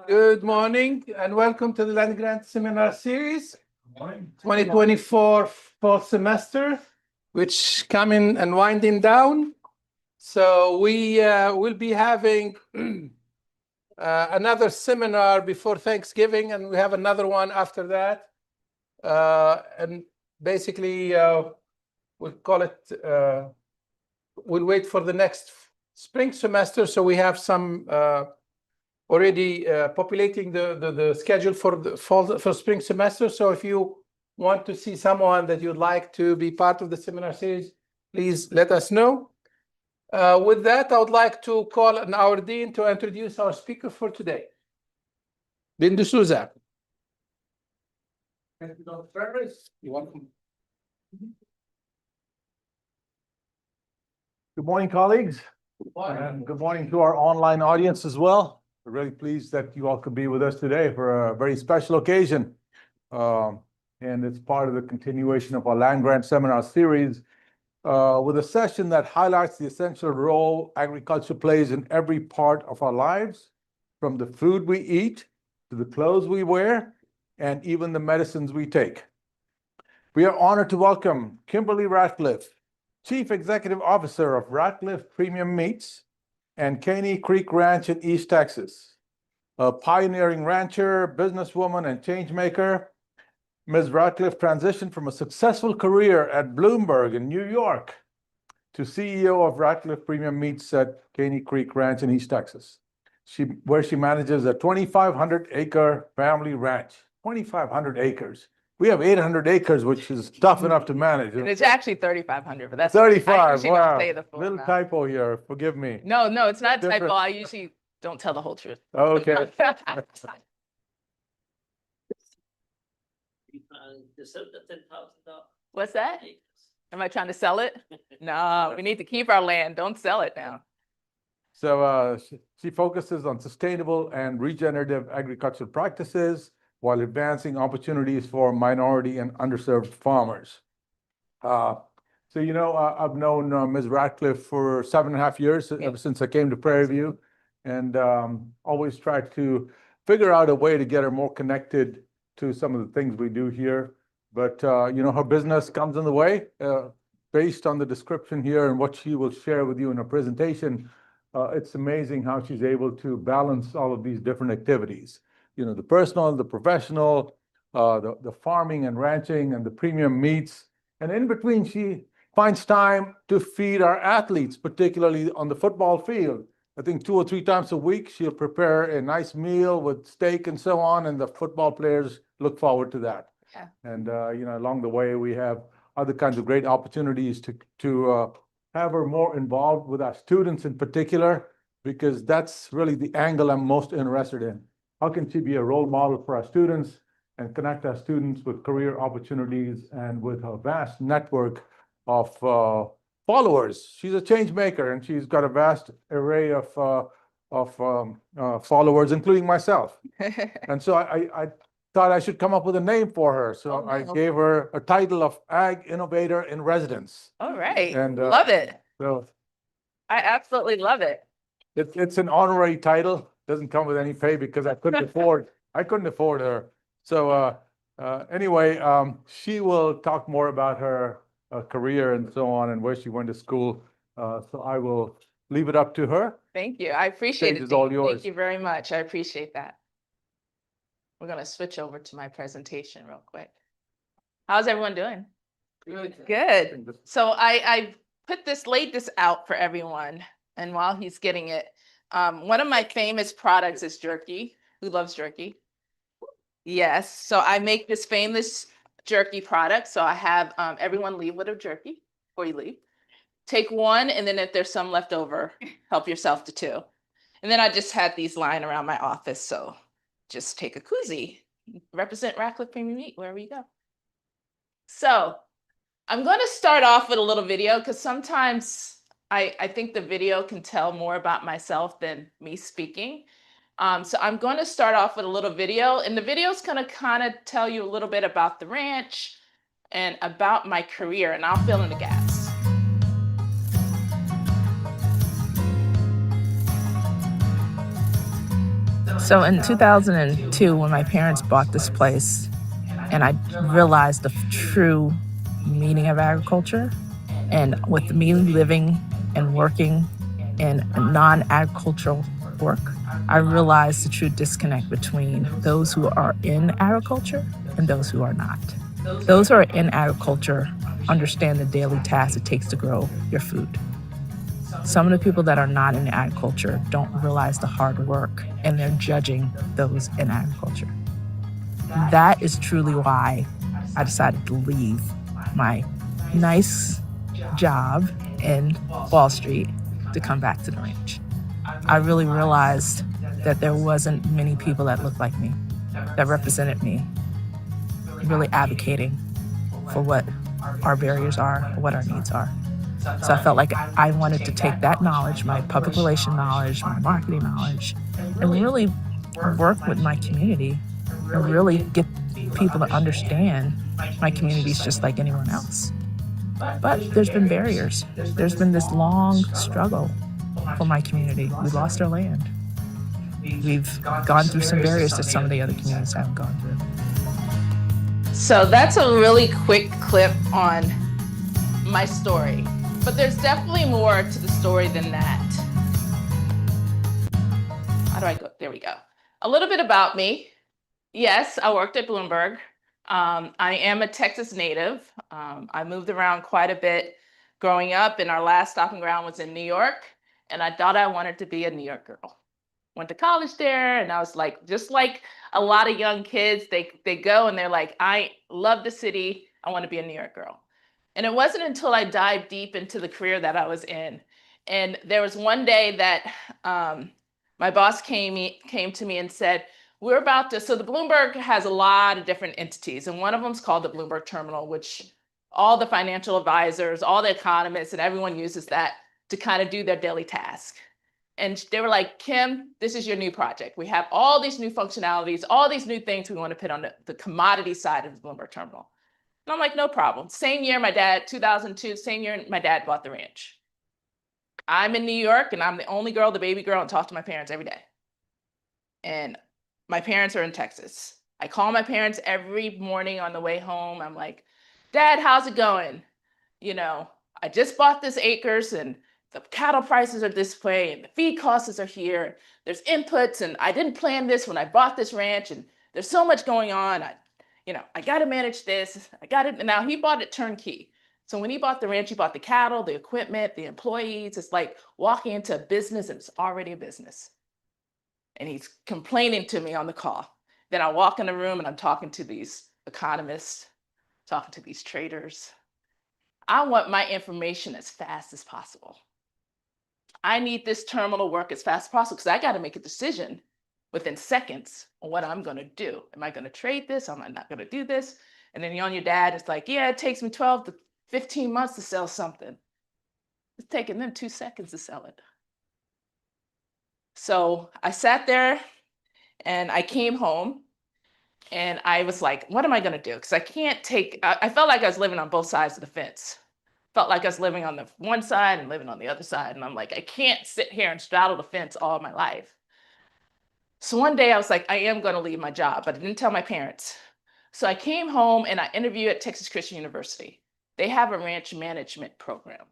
Good morning and welcome to the Land Grant Seminar Series 2024 fall semester, which coming and winding down. So we will be having another seminar before Thanksgiving, and we have another one after that. And basically, we'll call it, we'll wait for the next spring semester. So we have some already populating the schedule for the fall for spring semester. So if you want to see someone that you'd like to be part of the seminar series, please let us know. With that, I would like to call on our dean to introduce our speaker for today. Dean D'Souza. Thank you, Dr. Ferris. You're welcome. Good morning, colleagues. And good morning to our online audience as well. We're really pleased that you all could be with us today for a very special occasion. And it's part of the continuation of our land grant seminar series with a session that highlights the essential role agriculture plays in every part of our lives, from the food we eat to the clothes we wear and even the medicines we take. We are honored to welcome Kimberly Ratcliffe, Chief Executive Officer of Ratcliffe Premium Meats and Caney Creek Ranch in East Texas. A pioneering rancher, businesswoman, and changemaker, Ms. Ratcliffe transitioned from a successful career at Bloomberg in New York to CEO of Ratcliffe Premium Meats at Caney Creek Ranch in East Texas, where she manages a 2,500-acre family ranch. 2,500 acres. We have 800 acres, which is tough enough to manage. And it's actually 3,500, but that's 35. I usually don't Wow. say the full Little amount. typo here. Forgive me. No, it's not Different. typo. I usually don't tell the whole truth. Okay. What's that? Am I trying to sell it? No, we need to keep our land. Don't sell it now. So she focuses on sustainable and regenerative agricultural practices while advancing opportunities for minority and underserved farmers. So, you know, I've known Ms. Ratcliffe for 7.5 years, ever since I came to Prairie View, and always tried to figure out a way to get her more connected to some of the things we do here. But, you know, her business comes in the way. Based on the description here and what she will share with you in her presentation, it's amazing how she's able to balance all of these different activities. You know, the personal, the professional, the farming and ranching and the premium meats. And in between, she finds time to feed our athletes, particularly on the football field. I think 2 or 3 times a week, she'll prepare a nice meal with steak and so on, and the football players look forward to that. Yeah. And, you know, along the way, we have other kinds of great opportunities to have her more involved with our students in particular, because that's really the angle I'm most interested in. How can she be a role model for our students and connect our students with career opportunities and with her vast network of followers? She's a change maker, and she's got a vast array of followers, including myself. And so I thought I should come up with a name for her. So I gave her a title of Ag Innovator in Residence. All right. And, love it. So I absolutely love it. it's an honorary title. Doesn't come with any pay because I couldn't afford her. So anyway, she will talk more about her career and so on and where she went to school. So I will leave it up to her. Thank you. I appreciate Stage it. is all Dean. yours. Thank you very much. I appreciate that. We're going to switch over to my presentation real quick. How's everyone doing? Good. Good. So I laid this out for everyone. And while he's getting it, one of my famous products is jerky. Who loves jerky? Yes. So I make this famous jerky product. So I have everyone leave with a jerky before you leave. Take one, and then if there's some left over, help yourself to 2. And then I just had these lying around my office. So just take a koozie. Represent Ratcliffe Premium Meat wherever you go. So I'm going to start off with a little video because sometimes I think the video can tell more about myself than me speaking. So I'm going to start off with a little video, and the video is going to kind of tell you a little bit about the ranch and about my career, and I'll fill in the gaps. So in 2002, when my parents bought this place, and I realized the true meaning of agriculture, and with me living and working in a non-agricultural work, I realized the true disconnect between those who are in agriculture and those who are not. Those who are in agriculture understand the daily tasks it takes to grow your food. Some of the people that are not in agriculture don't realize the hard work, and they're judging those in agriculture. That is truly why I decided to leave my nice job in Wall Street to come back to the ranch. I really realized that there wasn't many people that looked like me, that represented me, really advocating for what our barriers are, what our needs are. So I felt like I wanted to take that knowledge, my public relation knowledge, my marketing knowledge, and really work with my community and really get people to understand my community is just like anyone else. But there's been barriers. There's been this long struggle for my community. We lost our land. We've gone through some barriers that some of the other communities haven't gone through. So that's a really quick clip on my story. But there's definitely more to the story than that. How do I go? There we go. A little bit about me. Yes, I worked at Bloomberg. I am a Texas native. I moved around quite a bit growing up, and our last stopping ground was in New York. And I thought I wanted to be a New York girl. Went to college there, and I was like, just like a lot of young kids, they go and they're like, I love the city. I want to be a New York girl. And it wasn't until I dived deep into the career that I was in. And there was one day that my boss came to me and said, we're about to, so the Bloomberg has a lot of different entities, and one of them is called the Bloomberg Terminal, which all the financial advisors, all the economists, and everyone uses that to kind of do their daily task. And they were like, Kim, this is your new project. We have all these new functionalities, all these new things we want to put on the commodity side of the Bloomberg Terminal. And I'm like, no problem. Same year, my dad, 2002, same year, my dad bought the ranch. I'm in New York, and I'm the only girl, the baby girl, and talk to my parents every day. And my parents are in Texas. I call my parents every morning on the way home. I'm like, Dad, how's it going? You know, I just bought this acres, and the cattle prices are this way, and the feed costs are here. There's inputs, and I didn't plan this when I bought this ranch, and there's so much going on. I got to manage this. I got it. Now he bought it turnkey. So when he bought the ranch, he bought the cattle, the equipment, the employees. It's like walking into a business, and it's already a business. And he's complaining to me on the call. Then I walk in the room, and I'm talking to these economists, talking to these traders. I want my information as fast as possible. I need this terminal to work as fast as possible, because I got to make a decision within seconds on what I'm going to do. Am I going to trade this? Am I not going to do this? And then on your dad, it's like, yeah, it takes me 12 to 15 months to sell something. It's taking them 2 seconds to sell it. So I sat there, and I came home, and I was like, what am I going to do? Because I can't take, I felt like I was living on both sides of the fence. Felt like I was living on the one side and living on the other side. And I'm like, I can't sit here and straddle the fence all my life. So one day I was like, I am going to leave my job, but I didn't tell my parents. So I came home, and I interviewed at Texas Christian University. They have a ranch management program.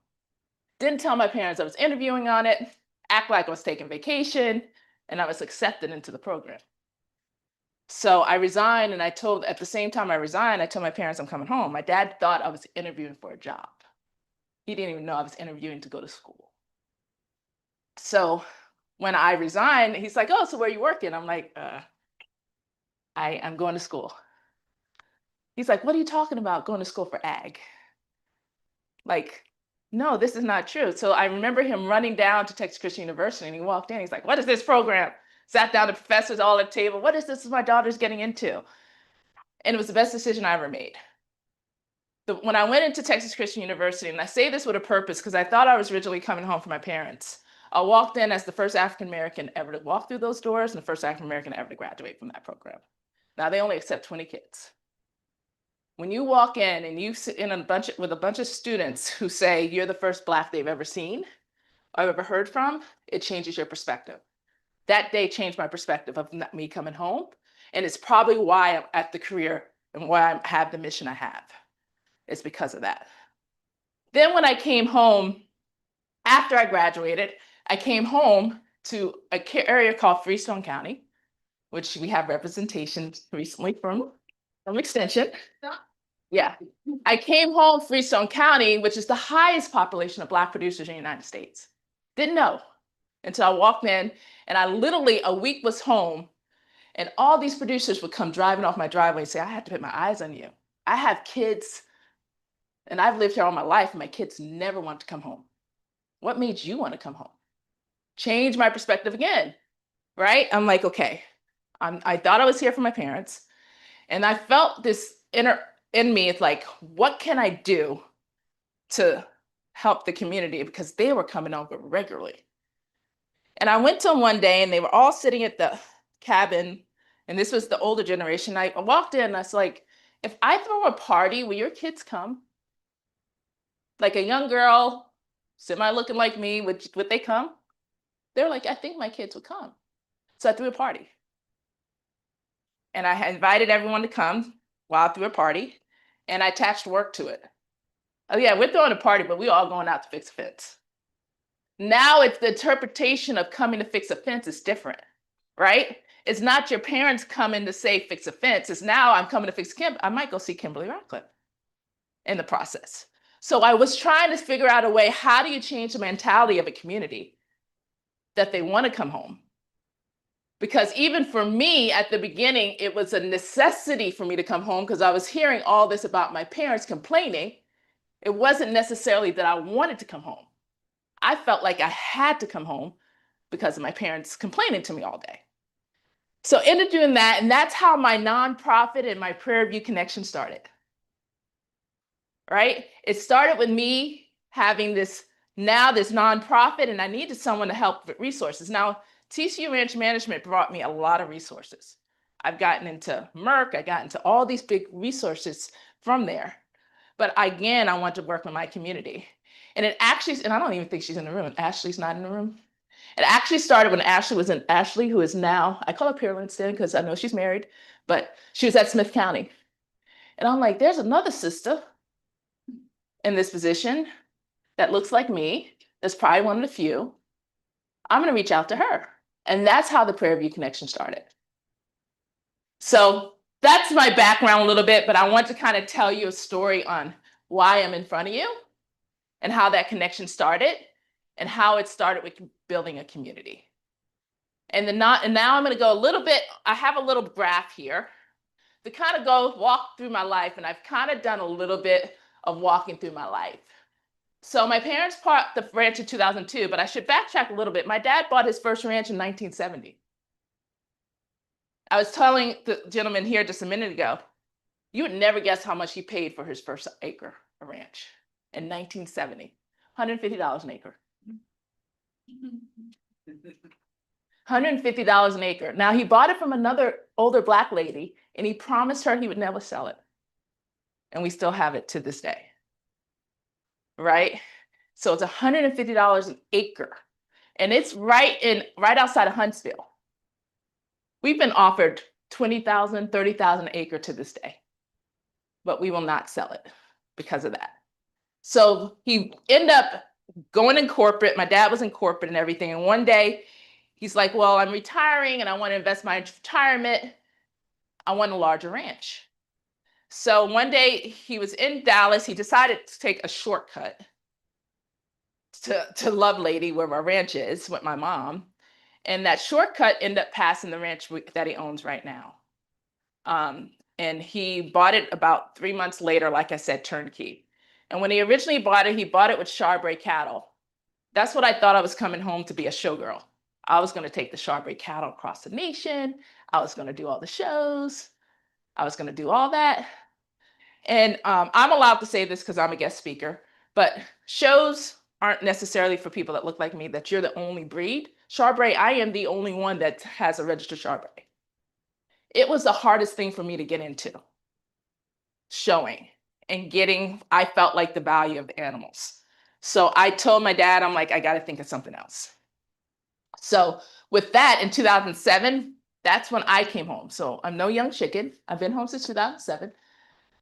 Didn't tell my parents I was interviewing on it, act like I was taking vacation, and I was accepted into the program. So I resigned, and at the same time I resigned, I told my parents I'm coming home. My dad thought I was interviewing for a job. He didn't even know I was interviewing to go to school. So when I resigned, he's like, oh, so where are you working? I'm like, I'm going to school. He's like, what are you talking about, going to school for ag? Like, no, this is not true. So I remember him running down to Texas Christian University, and he walked in. He's like, what is this program? Sat down, the professors all at the table. What is this my daughter's getting into? And it was the best decision I ever made. When I went into Texas Christian University, and I say this with a purpose because I thought I was originally coming home for my parents. I walked in as the first African-American ever to walk through those doors, and the first African-American ever to graduate from that program. Now they only accept 20 kids. When you walk in and you sit in with a bunch of students who say you're the first Black they've ever seen or ever heard from, it changes your perspective. That day changed my perspective of me coming home. And it's probably why I'm at the career and why I have the mission I have. It's because of that. Then when I came home, after I graduated, I came home to an area called Freestone County, which we have representation recently from Extension. Yeah, I came home Freestone County, which is the highest population of Black producers in the United States. Didn't know until I walked in, and I literally a week was home, and all these producers would come driving off my driveway and say, I had to put my eyes on you. I have kids, and I've lived here all my life, and my kids never want to come home. What made you want to come home? Change my perspective again, right? I'm like, okay, I thought I was here for my parents, and I felt this in me, it's like, what can I do to help the community? Because they were coming over regularly. And I went to them one day and they were all sitting at the cabin. And this was the older generation. I walked in and I was like, if I throw a party, will your kids come? Like a young girl, semi looking like me, would they come? They're like, I think my kids would come. So I threw a party. And I had invited everyone to come while I threw a party. And I attached work to it. Oh yeah, we're throwing a party, but we're all going out to fix a fence. Now it's the interpretation of coming to fix a fence is different, right? It's not your parents coming to say fix a fence. It's now I'm coming to fix I might go see Kimberly Ratcliffe in the process. So I was trying to figure out a way, how do you change the mentality of a community that they want to come home? Because even for me at the beginning, it was a necessity for me to come home because I was hearing all this about my parents complaining. It wasn't necessarily that I wanted to come home. I felt like I had to come home because of my parents complaining to me all day. So I ended up doing that, and that's how my nonprofit and my Prairie View Connection started. Right? It started with me having this nonprofit, and I needed someone to help with resources. Now, TCU Ranch Management brought me a lot of resources. I've gotten into Merck, I got into all these big resources from there. But again, I want to work with my community. And it actually, and I don't even think she's in the room. Ashley's not in the room. It actually started when Ashley, who is now, I call her Pearl Winston because I know she's married, but she was at Smith County. And I'm like, there's another sister in this position that looks like me. That's probably one of the few. I'm going to reach out to her. And that's how the Prairie View Connection started. So that's my background a little bit, but I want to kind of tell you a story on why I'm in front of you and how that connection started and how it started with building a community. And now I'm going to go a little bit, I have a little graph here to kind of walk through my life, and I've kind of done a little bit of walking through my life. So my parents bought the ranch in 2002, but I should backtrack a little bit. My dad bought his first ranch in 1970. I was telling the gentleman here just a minute ago, you would never guess how much he paid for his first acre of ranch in 1970, $150 an acre. $150 an acre. Now he bought it from another older Black lady, and he promised her he would never sell it. And we still have it to this day. Right? So it's $150 an acre. And it's right outside of Huntsville. We've been offered $20,000, $30,000 an acre to this day, but we will not sell it because of that. So he ended up going in corporate. My dad was in corporate and everything. And one day he's like, well, I'm retiring and I want to invest my retirement. I want a larger ranch. So one day he was in Dallas. He decided to take a shortcut to Lovelady, where my ranch is, with my mom. And that shortcut ended up passing the ranch that he owns right now. And he bought it about 3 months later, like I said, turnkey. And when he originally bought it with Charbray cattle. That's what I thought I was coming home to be, a showgirl. I was going to take the Charbray cattle across the nation. I was going to do all the shows. I was going to do all that. And I'm allowed to say this because I'm a guest speaker, but shows aren't necessarily for people that look like me, that you're the only breed. Charbray, I am the only one that has a registered Charbray. It was the hardest thing for me to get into, showing and getting, I felt like, the value of the animals. So I told my dad, I'm like, I got to think of something else. So with that, in 2007, that's when I came home. So I'm no young chicken. I've been home since 2007.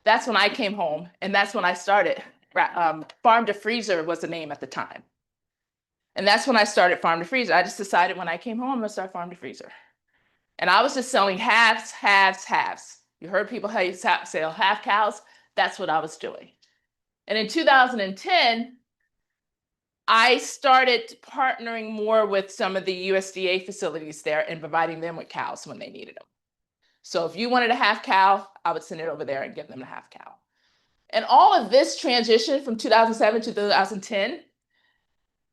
That's when I came home, and that's when I started. Farm to Freezer was the name at the time. And that's when I started Farm to Freezer. I just decided when I came home, I'm gonna start Farm to Freezer. And I was just selling halves, halves, halves. You heard people sell half cows. That's what I was doing. And in 2010, I started partnering more with some of the USDA facilities there and providing them with cows when they needed them. So if you wanted a half cow, I would send it over there and give them a half cow. And all of this transition from 2007 to 2010,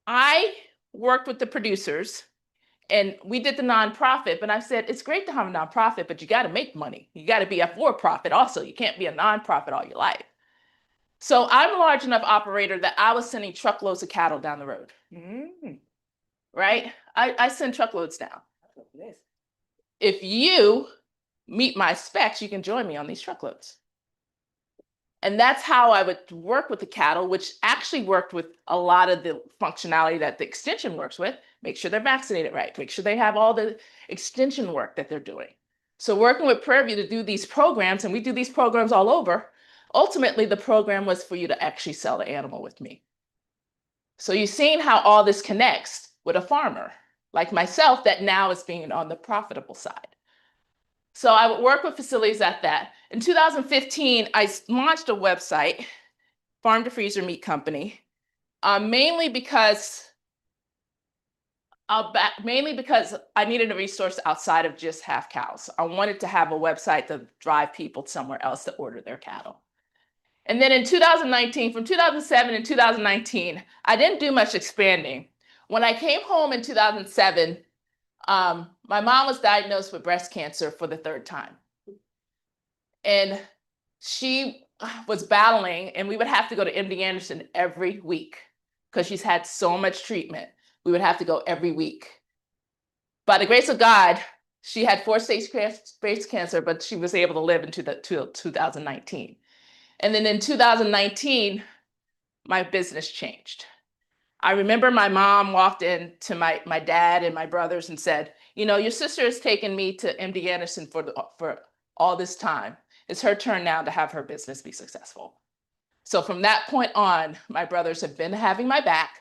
I worked with the producers and we did the nonprofit, but I said, it's great to have a nonprofit, but you got to make money. You got to be a for-profit also. You can't be a nonprofit all your life. So I'm a large enough operator that I was sending truckloads of cattle down the road. Right? I send truckloads down. If you meet my specs, you can join me on these truckloads. And that's how I would work with the cattle, which actually worked with a lot of the functionality that the extension works with. Make sure they're vaccinated right. Make sure they have all the extension work that they're doing. So working with Prairie View to do these programs, and we do these programs all over, ultimately the program was for you to actually sell the animal with me. So you've seen how all this connects with a farmer like myself that now is being on the profitable side. So I would work with facilities at that. In 2015, I launched a website, Farm to Freezer Meat Company, mainly because I needed a resource outside of just half cows. I wanted to have a website to drive people somewhere else to order their cattle. And then in 2019, from 2007 and 2019, I didn't do much expanding. When I came home in 2007, my mom was diagnosed with breast cancer for the 3rd time. And she was battling, and we would have to go to MD Anderson every week because she's had so much treatment. We would have to go every week. By the grace of God, she had 4-stage breast cancer, but she was able to live into 2019. And then in 2019, my business changed. I remember my mom walked in to my dad and my brothers and said, you know, your sister has taken me to MD Anderson for all this time. It's her turn now to have her business be successful. So from that point on, my brothers have been having my back.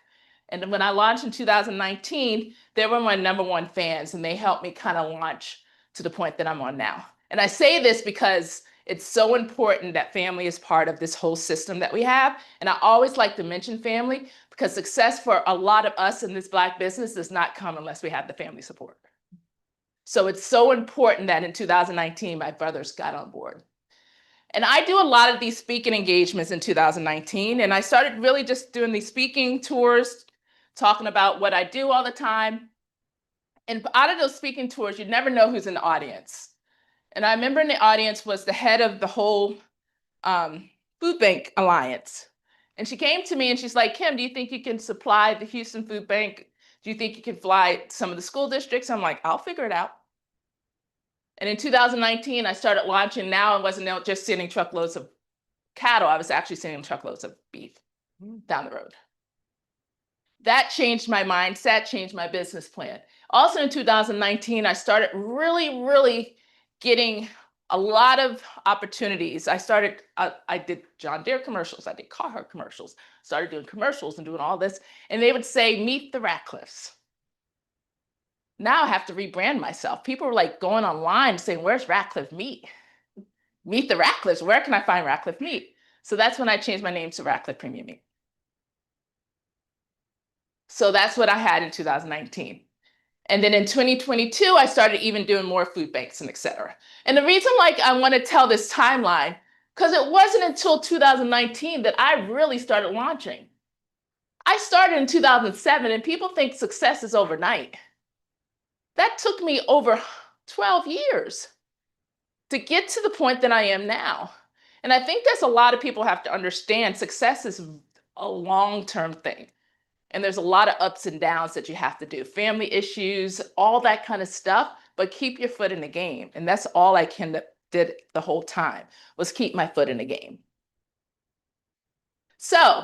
And when I launched in 2019, they were my #1 fans, and they helped me kind of launch to the point that I'm on now. And I say this because it's so important that family is part of this whole system that we have. And I always like to mention family because success for a lot of us in this Black business does not come unless we have the family support. So it's so important that in 2019, my brothers got on board. And I do a lot of these speaking engagements in 2019. And I started really just doing these speaking tours, talking about what I do all the time. And out of those speaking tours, you never know who's in the audience. And I remember in the audience was the head of the whole Food Bank Alliance. And she came to me and she's like, Kim, do you think you can supply the Houston Food Bank? Do you think you can fly some of the school districts? I'm like, I'll figure it out. And in 2019, I started launching. Now I wasn't just sending truckloads of cattle. I was actually sending truckloads of beef down the road. That changed my mindset, changed my business plan. Also in 2019, I started really getting a lot of opportunities. I did John Deere commercials, I did Carhartt commercials, started doing commercials and doing all this. And they would say, meet the Ratcliffes. Now I have to rebrand myself. People were like going online saying, where's Ratcliffe Meat? Meet the Ratcliffes, where can I find Ratcliffe Meat? So that's when I changed my name to Ratcliffe Premium Meat. So that's what I had in 2019. And then in 2022, I started even doing more food banks and et cetera. And the reason I want to tell this timeline, because it wasn't until 2019 that I really started launching. I started in 2007 and people think success is overnight. That took me over 12 years to get to the point that I am now. And I think that's a lot of people have to understand success is a long-term thing. And there's a lot of ups and downs that you have to do, family issues, all that kind of stuff, but keep your foot in the game. And that's all I did the whole time, was keep my foot in the game. So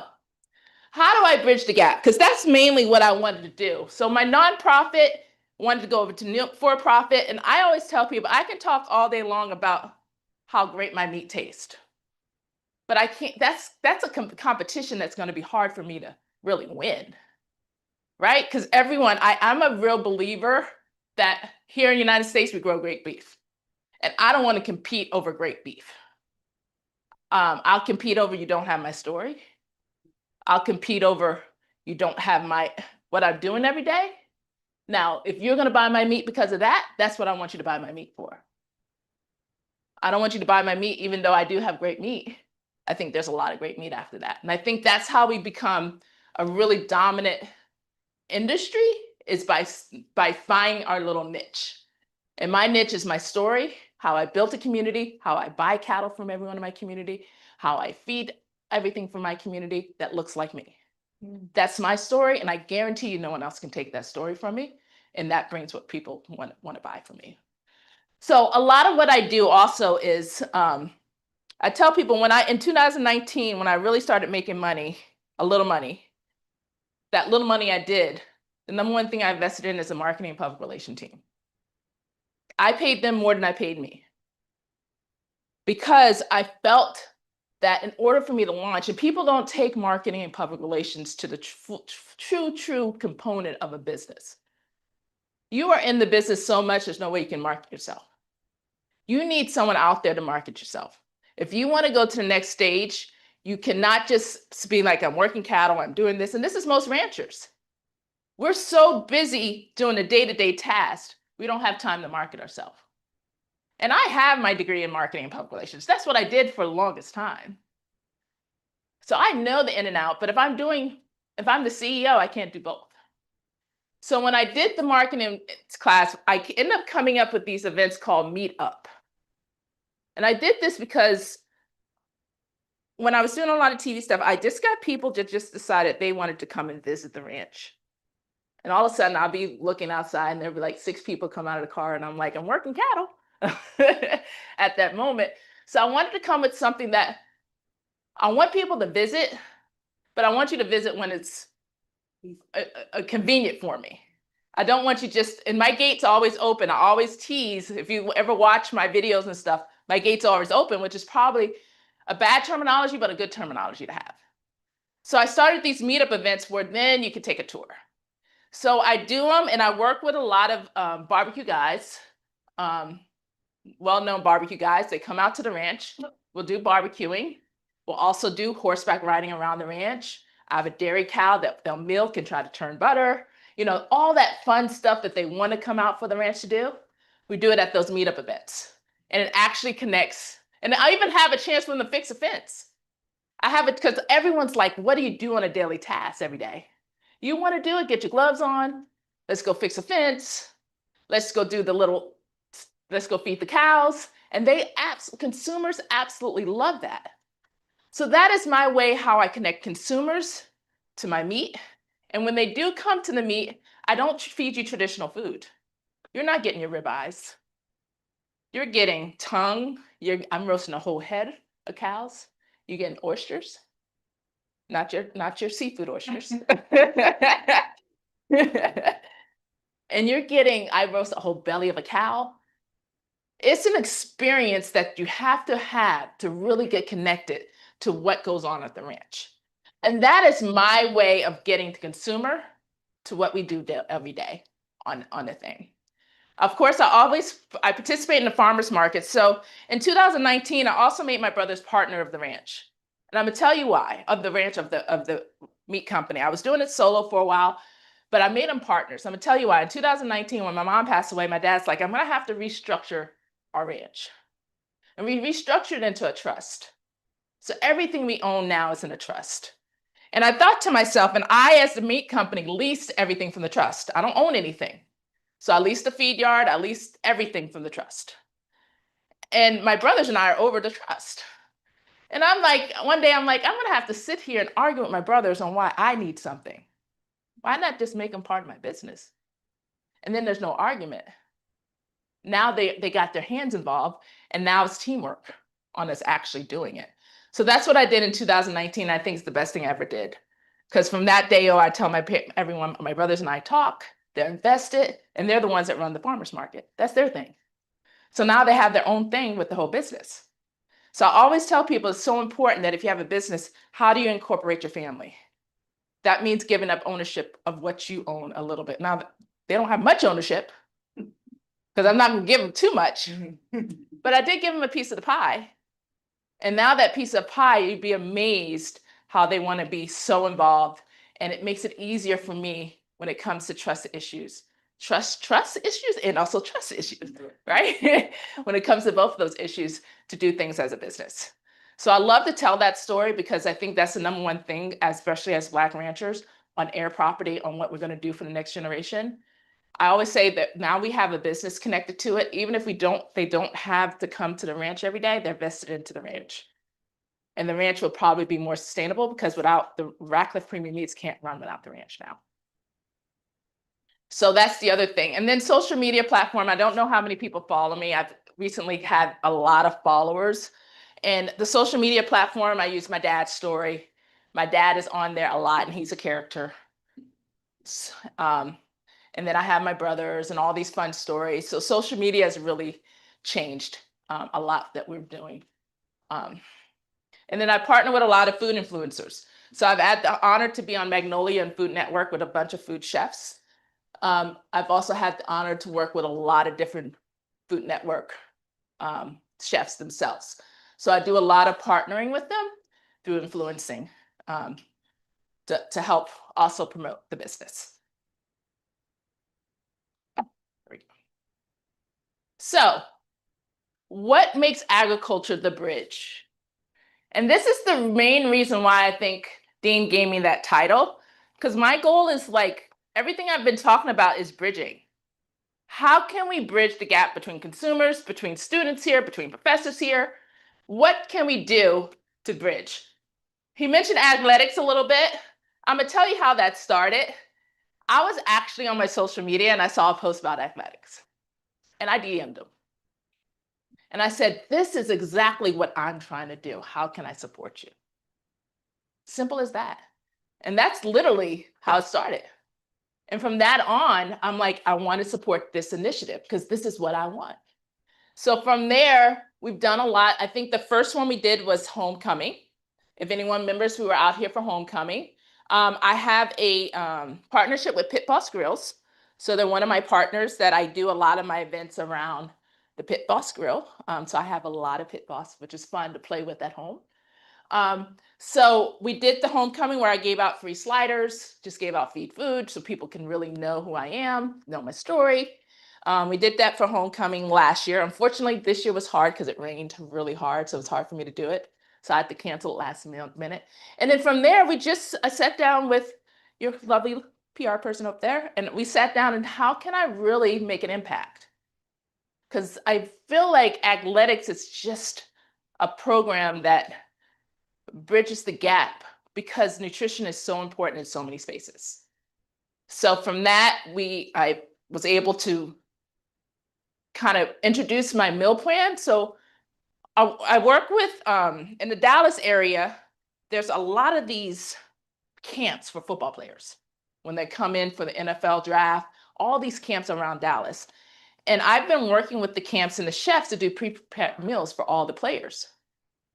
how do I bridge the gap? Because that's mainly what I wanted to do. So my nonprofit wanted to go over to for-profit. And I always tell people, I can talk all day long about how great my meat tastes. But I can't, that's a competition that's going to be hard for me to really win. Right? Because I'm a real believer that here in the United States, we grow great beef. And I don't want to compete over great beef. I'll compete over you don't have my story. I'll compete over you don't have what I'm doing every day. Now, if you're going to buy my meat because of that, that's what I want you to buy my meat for. I don't want you to buy my meat, even though I do have great meat. I think there's a lot of great meat after that. And I think that's how we become a really dominant industry, is by finding our little niche. And my niche is my story, how I built a community, how I buy cattle from everyone in my community, how I feed everything from my community that looks like me. That's my story, and I guarantee you no one else can take that story from me. And that brings what people want to buy from me. So a lot of what I do also is, I tell people in 2019, when I really started making money, a little money, that little money I did, the number one thing I invested in is a marketing and public relation team. I paid them more than I paid me, because I felt that in order for me to launch, and people don't take marketing and public relations to the true component of a business. You are in the business so much, there's no way you can market yourself. You need someone out there to market yourself. If you want to go to the next stage, you cannot just be like, I'm working cattle, I'm doing this. And this is most ranchers. We're so busy doing the day-to-day tasks, we don't have time to market ourselves. And I have my degree in marketing and public relations. That's what I did for the longest time. So I know the in and out, but if I'm the CEO, I can't do both. So when I did the marketing class, I ended up coming up with these events called Meet Up. And I did this because when I was doing a lot of TV stuff, I just got people that just decided they wanted to come and visit the ranch. And all of a sudden I'll be looking outside and there'll be like 6 people come out of the car and I'm like, I'm working cattle at that moment. So I wanted to come with something that I want people to visit, but I want you to visit when it's convenient for me. I don't want you and my gate's always open. I always tease, if you ever watch my videos and stuff, my gate's always open, which is probably a bad terminology, but a good terminology to have. So I started these meetup events where then you could take a tour. So I do them, and I work with a lot of barbecue guys, well-known barbecue guys. They come out to the ranch. We'll do barbecuing. We'll also do horseback riding around the ranch. I have a dairy cow that they'll milk and try to turn butter. You know, all that fun stuff that they want to come out for the ranch to do. We do it at those meetup events. And it actually connects. And I even have a chance for them to fix a fence. I have it because everyone's like, what do you do on a daily task every day? You want to do it, get your gloves on. Let's go fix a fence. Let's go let's go feed the cows. And consumers absolutely love that. So that is my way how I connect consumers to my meat. And when they do come to the meat, I don't feed you traditional food. You're not getting your ribeyes. You're getting tongue. I'm roasting a whole head of cows. You're getting oysters, not your seafood oysters. And I roast a whole belly of a cow. It's an experience that you have to really get connected to what goes on at the ranch. And that is my way of getting the consumer to what we do every day on the thing. Of course, I participate in the farmers market. So in 2019, I also made my brother's partner of the ranch. And I'm gonna tell you why, of the ranch, of the meat company. I was doing it solo for a while, but I made them partners. I'm gonna tell you why. In 2019, when my mom passed away, my dad's like, I'm gonna have to restructure our ranch. And we restructured into a trust. So everything we own now is in a trust. And I thought to myself, and I, as the meat company, leased everything from the trust. I don't own anything. So I leased the feed yard, I leased everything from the trust. And my brothers and I are over the trust. And one day I'm like, I'm gonna have to sit here and argue with my brothers on why I need something. Why not just make them part of my business? And then there's no argument. Now they got their hands involved, and now it's teamwork on us actually doing it. So that's what I did in 2019. I think it's the best thing I ever did. Because from that day, I tell everyone, my brothers and I talk. they're invested, and they're the ones that run the farmers market. That's their thing. So now they have their own thing with the whole business. So I always tell people it's so important that if you have a business, how do you incorporate your family? That means giving up ownership of what you own a little bit. Now, they don't have much ownership because I'm not going to give them too much, but I did give them a piece of the pie. And now that piece of pie, you'd be amazed how they want to be so involved. And it makes it easier for me when it comes to trust issues. Trust issues and also trust issues, right? When it comes to both of those issues, to do things as a business. So I love to tell that story because I think that's the number one thing, especially as Black ranchers, on air property, on what we're going to do for the next generation. I always say that now we have a business connected to it. Even if they don't have to come to the ranch every day, they're vested into the ranch. And the ranch will probably be more sustainable because without the Ratcliffe Premium Meats can't run without the ranch now. So that's the other thing. And then social media platform, I don't know how many people follow me. I've recently had a lot of followers. And the social media platform, I use my dad's story. My dad is on there a lot and he's a character. And then I have my brothers and all these fun stories. So social media has really changed a lot that we're doing. And then I partner with a lot of food influencers. So I've had the honor to be on Magnolia and Food Network with a bunch of food chefs. I've also had the honor to work with a lot of different Food Network chefs themselves. So I do a lot of partnering with them through influencing to help also promote the business. There we go. So what makes agriculture the bridge? And this is the main reason why I think Dean gave me that title, because my goal is like, everything I've been talking about is bridging. How can we bridge the gap between consumers, between students here, between professors here? What can we do to bridge? He mentioned athletics a little bit. I'm gonna tell you how that started. I was actually on my social media and I saw a post about athletics and I DM'd him. And I said, this is exactly what I'm trying to do. How can I support you? Simple as that. And that's literally how it started. And from that on, I'm like, I want to support this initiative because this is what I want. So from there, we've done a lot. I think the first one we did was homecoming. If anyone remembers, we were out here for homecoming. I have a partnership with Pit Boss Grills. So they're one of my partners that I do a lot of my events around the Pit Boss Grill. So I have a lot of Pit Boss, which is fun to play with at home. So we did the homecoming where I gave out free sliders, just gave out feed food so people can really know who I am, know my story. We did that for homecoming last year. Unfortunately, this year was hard because it rained really hard. So it's hard for me to do it. So I had to cancel it last minute. And then from there, I sat down with your lovely PR person up there and we sat down and how can I really make an impact? Because I feel like athletics is just a program that bridges the gap because nutrition is so important in so many spaces. So from that, I was able to kind of introduce my meal plan. So I work with, in the Dallas area, there's a lot of these camps for football players. When they come in for the NFL draft, all these camps around Dallas. And I've been working with the camps and the chefs to do pre-prepared meals for all the players.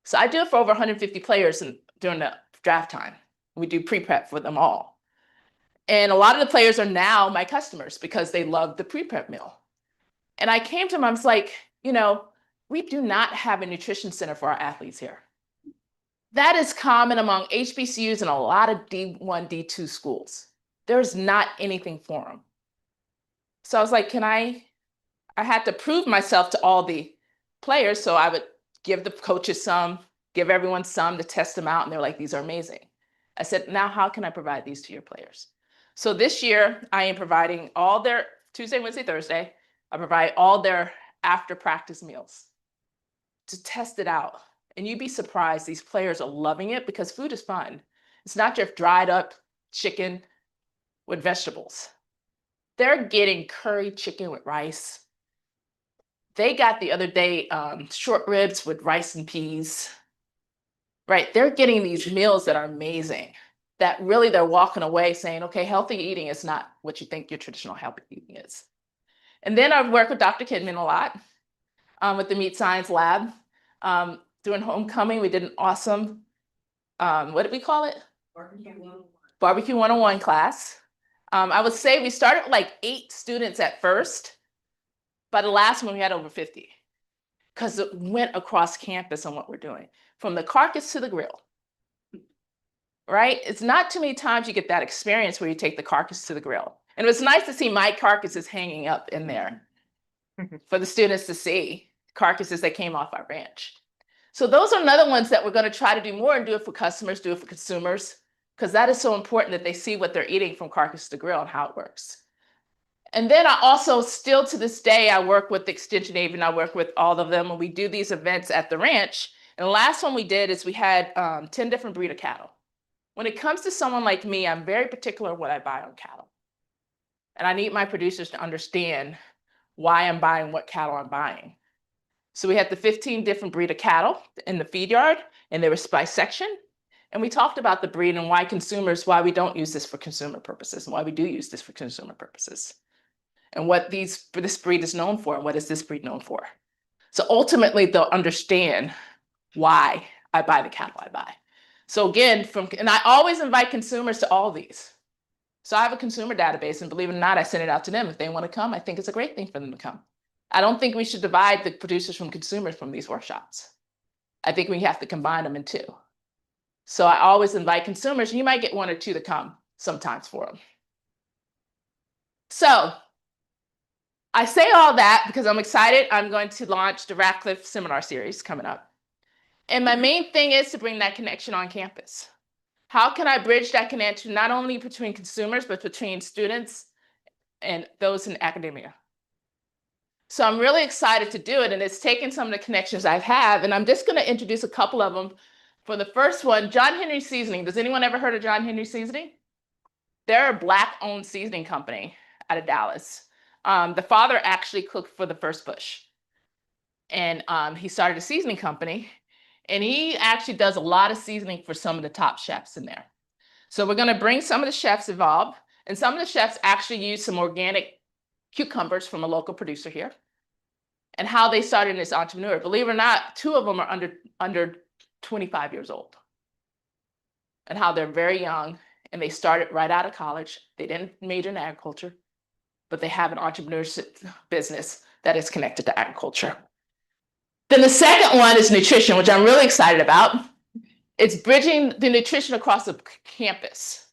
So I do it for over 150 players during the draft time. We do pre-prep for them all. And a lot of the players are now my customers because they love the pre-prep meal. And I came to them, I was like, we do not have a nutrition center for our athletes here. That is common among HBCUs and a lot of D1, D2 schools. There's not anything for them. So I was like, I had to prove myself to all the players. So I would give the coaches some, give everyone some to test them out. And they're like, these are amazing. I said, now how can I provide these to your players? So this year I am providing all their Tuesday, Wednesday, Thursday. I provide all their after practice meals to test it out. And you'd be surprised, these players are loving it because food is fun. It's not just dried up chicken with vegetables. They're getting curry chicken with rice. They got the other day short ribs with rice and peas. Right, they're getting these meals that are amazing, that really they're walking away saying, okay, healthy eating is not what you think your traditional healthy eating is. And then I've worked with Dr. Kidman a lot with the Meat Science Lab. During homecoming, we did an awesome, what did we call it? Barbecue 101 class. I would say we started with like 8 students at first. By the last one, we had over 50 because it went across campus on what we're doing, from the carcass to the grill. Right? It's not too many times you get that experience where you take the carcass to the grill. And it was nice to see my carcasses hanging up in there for the students to see, carcasses that came off our ranch. So those are another ones that we're going to try to do more and do it for customers, do it for consumers, because that is so important that they see what they're eating from carcass to grill and how it works. And then I also still to this day, I work with Extension Haven, I work with all of them, and we do these events at the ranch. And the last one we did is we had 10 different breed of cattle. When it comes to someone like me, I'm very particular what I buy on cattle. And I need my producers to understand why I'm buying what cattle I'm buying. So we had the 15 different breed of cattle in the feed yard, and they were by section. And we talked about the breed and why we don't use this for consumer purposes, and why we do use this for consumer purposes. And what this breed is known for, and what is this breed known for. So ultimately, they'll understand why I buy the cattle I buy. So again, and I always invite consumers to all these. So I have a consumer database, and believe it or not, I send it out to them. If they want to come, I think it's a great thing for them to come. I don't think we should divide the producers from consumers from these workshops. I think we have to combine them in 2. So I always invite consumers, and you might get 1 or 2 to come sometimes for them. So I say all that because I'm excited. I'm going to launch the Radcliffe Seminar Series coming up. And my main thing is to bring that connection on campus. How can I bridge that connection not only between consumers, but between students and those in academia? So I'm really excited to do it, and it's taken some of the connections I have, and I'm just going to introduce a couple of them. For the first one, John Henry Seasoning. Does anyone ever heard of John Henry Seasoning? They're a Black-owned seasoning company out of Dallas. The father actually cooked for the first Bush, and he started a seasoning company, and he actually does a lot of seasoning for some of the top chefs in there. So we're going to bring some of the chefs involved, and some of the chefs actually use some organic cucumbers from a local producer here, and how they started as entrepreneur. Believe it or not, 2 of them are under 25 years old, and how they're very young, and they started right out of college. They didn't major in agriculture, but they have an entrepreneurship business that is connected to agriculture. Then the second one is nutrition, which I'm really excited about. It's bridging the nutrition across the campus.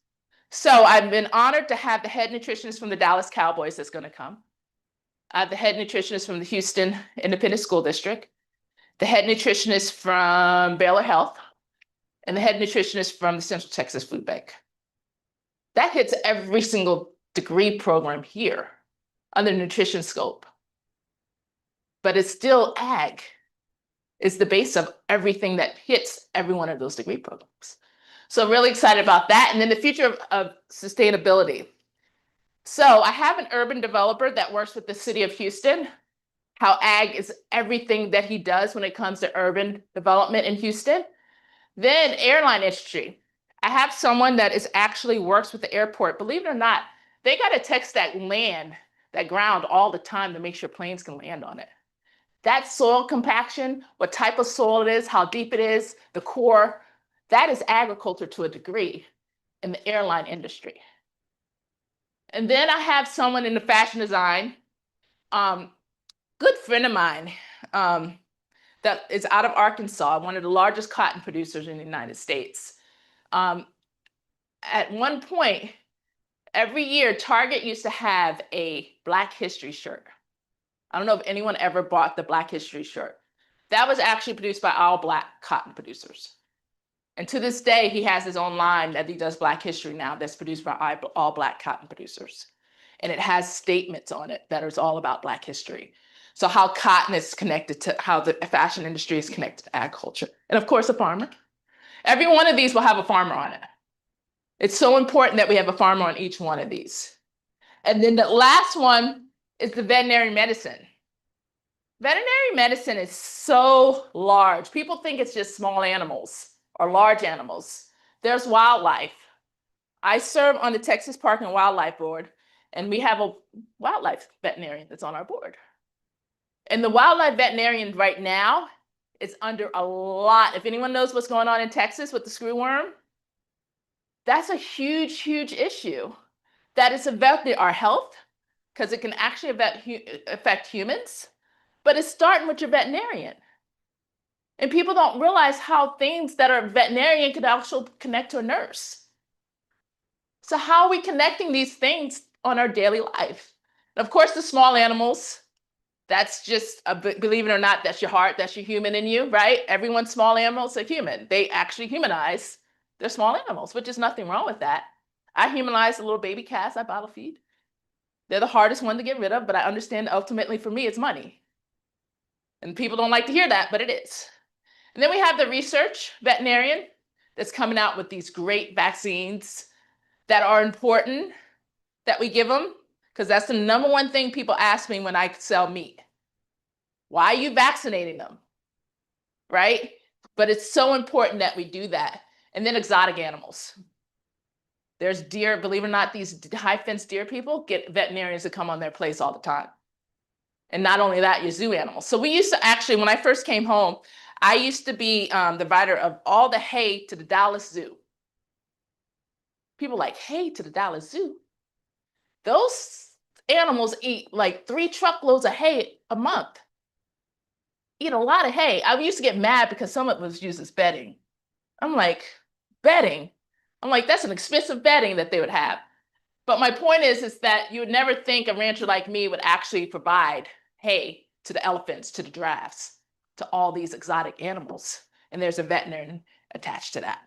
So I've been honored to have the head nutritionist from the Dallas Cowboys that's going to come. I have the head nutritionist from the Houston Independent School District, the head nutritionist from Baylor Health, and the head nutritionist from the Central Texas Food Bank. That hits every single degree program here under nutrition scope. But it's still ag. It's the base of everything that hits every one of those degree programs. So I'm really excited about that. And then the future of sustainability. So I have an urban developer that works with the city of Houston, how ag is everything that he does when it comes to urban development in Houston. Then airline industry. I have someone that is actually works with the airport. Believe it or not, they got to text that ground all the time to make sure planes can land on it. That soil compaction, what type of soil it is, how deep it is, the core, that is agriculture to a degree in the airline industry. And then I have someone in the fashion design, good friend of mine that is out of Arkansas, one of the largest cotton producers in the United States. At one point, every year, Target used to have a Black History shirt. I don't know if anyone ever bought the Black History shirt. That was actually produced by all Black cotton producers. And to this day, he has his own line that he does Black History now that's produced by all Black cotton producers. And it has statements on it that is all about Black history. So how cotton is connected to how the fashion industry is connected to agriculture. And of course, a farmer. Every one of these will have a farmer on it. It's so important that we have a farmer on each one of these. And then the last one is the veterinary medicine. Veterinary medicine is so large. People think it's just small animals or large animals. There's wildlife. I serve on the Texas Park and Wildlife Board, and we have a wildlife veterinarian that's on our board. And the wildlife veterinarian right now is under a lot. If anyone knows what's going on in Texas with the screwworm, that's a huge, huge issue. That is affecting our health because it can actually affect humans, but it's starting with your veterinarian. And people don't realize how things that are veterinarian could also connect to a nurse. So how are we connecting these things on our daily life? And of course, the small animals, that's just, believe it or not, that's your heart, that's your human in you, right? Everyone's small animals are human. They actually humanize their small animals, which is nothing wrong with that. I humanize the little baby cats I bottle feed. They're the hardest one to get rid of, but I understand ultimately for me, it's money. And people don't like to hear that, but it is. And then we have the research veterinarian that's coming out with these great vaccines that are important that we give them, because that's the number one thing people ask me when I sell meat. Why are you vaccinating them? Right? But it's so important that we do that. And then exotic animals. There's deer, believe it or not, these high-fence deer people get veterinarians to come on their place all the time. And not only that, your zoo animals. So we used to actually, when I first came home, I used to be the provider of all the hay to the Dallas Zoo. People like, hay to the Dallas Zoo? Those animals eat like 3 truckloads of hay a month. Eat a lot of hay. I used to get mad because some of it was used as bedding. I'm like, bedding? I'm like, that's an expensive bedding that they would have. But my point is that you would never think a rancher like me would actually provide hay to the elephants, to the giraffes, to all these exotic animals. And there's a veterinarian attached to that.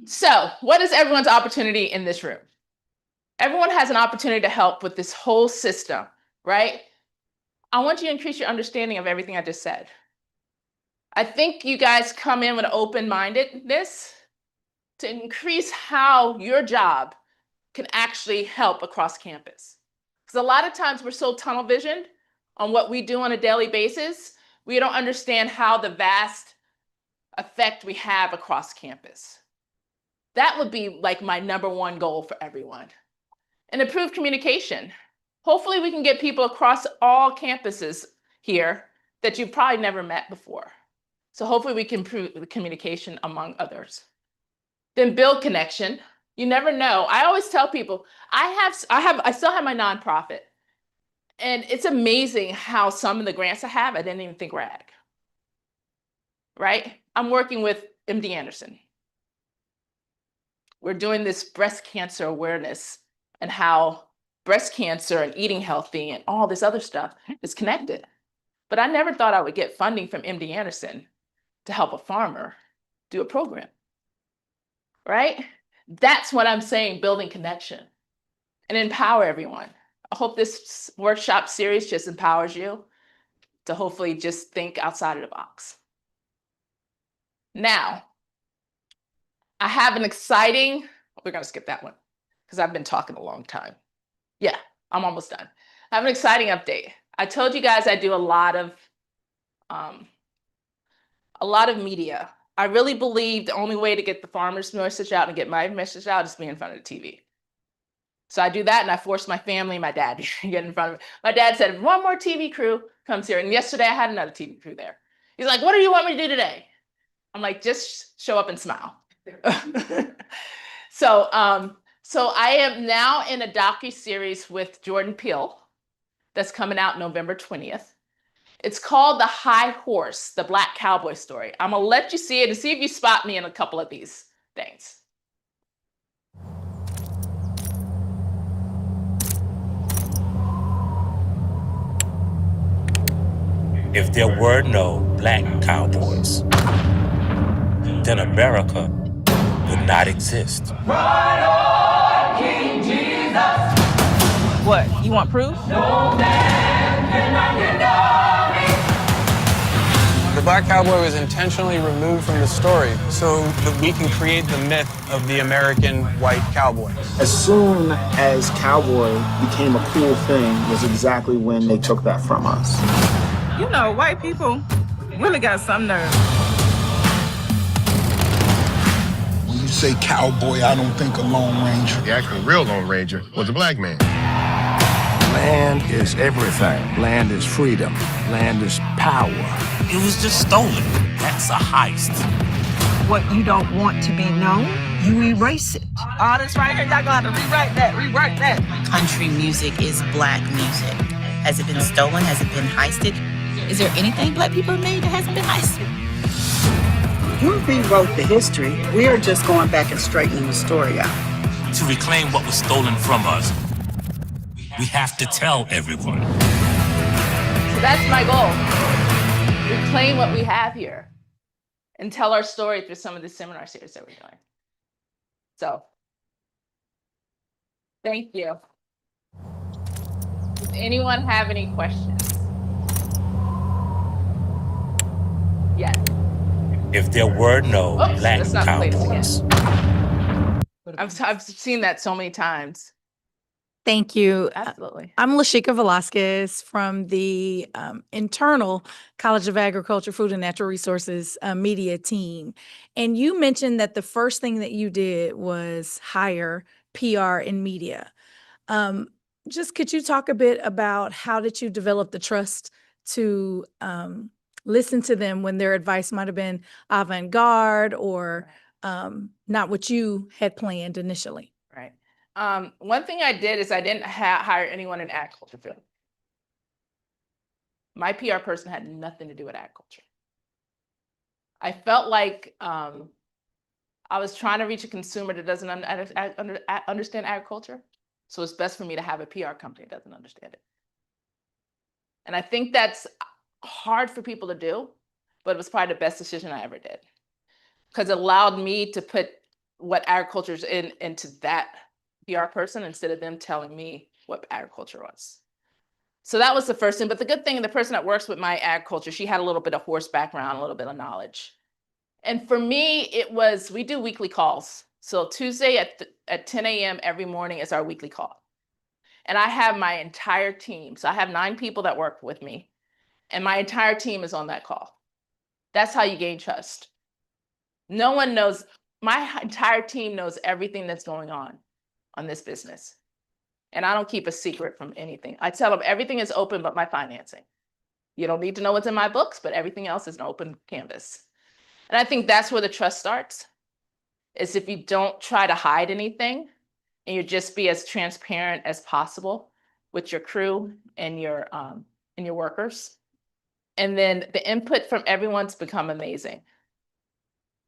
So what is everyone's opportunity in this room? Everyone has an opportunity to help with this whole system, right? I want you to increase your understanding of everything I just said. I think you guys come in with an open-mindedness to increase how your job can actually help across campus. Because a lot of times we're so tunnel visioned on what we do on a daily basis, we don't understand how the vast effect we have across campus. That would be like my #1 goal for everyone. And improve communication. Hopefully we can get people across all campuses here that you've probably never met before. So hopefully we can improve the communication among others. Then build connection. You never know. I always tell people, I still have my nonprofit. And it's amazing how some of the grants I have, I didn't even think were ag. Right? I'm working with MD Anderson. We're doing this breast cancer awareness and how breast cancer and eating healthy and all this other stuff is connected. But I never thought I would get funding from MD Anderson to help a farmer do a program, right? That's what I'm saying, building connection and empower everyone. I hope this workshop series just empowers you to hopefully just think outside of the box. Now, I have an exciting, we're gonna skip that one because I've been talking a long time. Yeah, I'm almost done. I have an exciting update. I told you guys I do a lot of media. I really believe the only way to get the farmer's message out and get my message out is to be in front of the TV. So I do that, and I force my family and my dad to get in front of it. My dad said, one more TV crew comes here. And yesterday I had another TV crew there. He's like, what do you want me to do today? I'm like, just show up and smile. So I am now in a docuseries with Jordan Peele that's coming out November 20th. It's called The High Horse, the Black Cowboy Story. I'm gonna let you see it and see if you spot me in a couple of these things. If there were no black cowboys, then America would not exist. Ride on, King Jesus. What? You want proof? No man can deny me. The black cowboy was intentionally removed from the story so that we can create the myth of the American white cowboy. As soon as cowboy became a cool thing was exactly when they took that from us. You know, white people really got some nerve. When you say cowboy, I don't think a Lone Ranger. The actual real Lone Ranger was a black man. Land is everything. Land is freedom. Land is power. It was just stolen. That's a heist. What you don't want to be known, you erase it. All this right here, y'all gonna have to rewrite that. Country music is black music. Has it been stolen? Has it been heisted? Is there anything black people have made that hasn't been heisted? You rewrote the history. We are just going back and straightening the story out. To reclaim what was stolen from us, we have to tell everyone. So that's my goal. Reclaim what we have here and tell our story through some of the seminar series that we're doing. So, thank you. Does anyone have any questions? Yes. If there were no Oops, black let's not play this cowboys, I've seen that so many times. Thank you. Absolutely. I'm Lashika Velasquez from the internal College of Agriculture, Food and Natural Resources media team. And you mentioned that the first thing that you did was hire PR in media. Just could you talk a bit about how did you develop the trust to listen to them when their advice might have been avant-garde or not what you had planned initially? Right. One thing I did is I didn't hire anyone in agriculture field. My PR person had nothing to do with agriculture. I felt like I was trying to reach a consumer that doesn't understand agriculture. So it's best for me to have a PR company that doesn't understand it. And I think that's hard for people to do, but it was probably the best decision I ever did because it allowed me to put what agriculture is into that PR person instead of them telling me what agriculture was. So that was the first thing. But the good thing, the person that works with my agriculture, she had a little bit of horse background, a little bit of knowledge. And for me, it was, we do weekly calls. So Tuesday at 10 a.m. every morning is our weekly call. And I have my entire team. So I have 9 people that work with me. And my entire team is on that call. That's how you gain trust. No one knows, my entire team knows everything that's going on this business. And I don't keep a secret from anything. I tell them everything is open but my financing. You don't need to know what's in my books, but everything else is an open canvas. And I think that's where the trust starts, is if you don't try to hide anything and you just be as transparent as possible with your crew and your workers. And then the input from everyone's become amazing.